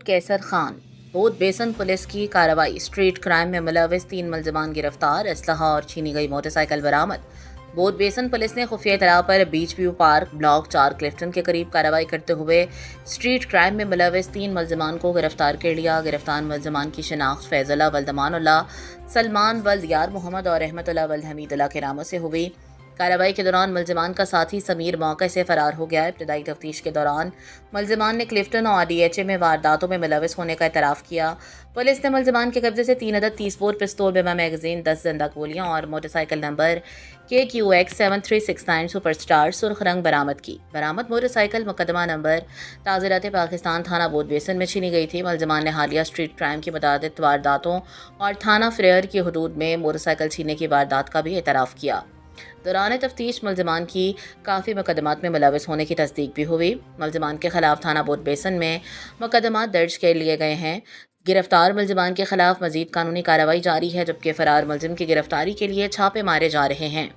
कैसर खान। बोध बेसन पुलिस की कार्रवाई। स्ट्रीट क्राइम में मुलविस 3 मुलजमान गिरफ्तार। असलहा और छीनी गई मोटरसाइकिल बरामद। बोध बेसन पुलिस ने खुफिया इतला पर beach view park block 4 Clifton के करीब कार्रवाई करते हुए स्ट्रीट क्राइम में मुलविस 3 मुलजमान को गिरफ्तार कर लिया। गिरफ्तार मुलजमान की शिनाख्त फैजुल्लाह वल्द अमानुल्लाह, सलमान वल्द यार मोहम्मद और रहमतुल्लाह वल्द हमीदुल्लाह के नामों से हुई। कार्रवाई के दौरान मुलजमान का साथी समीर मौके से फरार हो गया। इब्तदाई तफ्तीश के दौरान मुलजमान ने क्लिफ्टन और DHA में वारदातों में मुलविस होने का इतराफ़ किया। पुलिस ने मुलजमान के कब्जे से 3 अदद 30 बोर पिस्तौल, बिमा मैगजीन, 10 जिंदा गोलियां और मोटरसाइकिल नंबर KQX 7369 सुपरस्टार सुर्ख रंग बरामद की। बरामद मोटरसाइकिल मुकदमा नंबर ताज़िरात पाकिस्तान थाना बोध बेसन में छीनी गई थी। मुलजमान ने हालिया स्ट्रीट क्राइम की मुतादिद वारदातों और थाना फ्रेयर की हदूद में मोटरसाइकिल छीनने की वारदात का भी इतराफ़ किया। दौरान तफ्तीश मुलजमान की काफ़ी मुकदमात में मुलविस होने की तस्दीक भी हुई। मुलजमान के खिलाफ थाना बोध बेसन में मुकदमात दर्ज कर लिए गए हैं। गिरफ्तार मुलजमान के खिलाफ मजीद कानूनी कार्रवाई जारी है, जबकि फरार मुलजिम की गिरफ्तारी के लिए छापे मारे जा रहे हैं।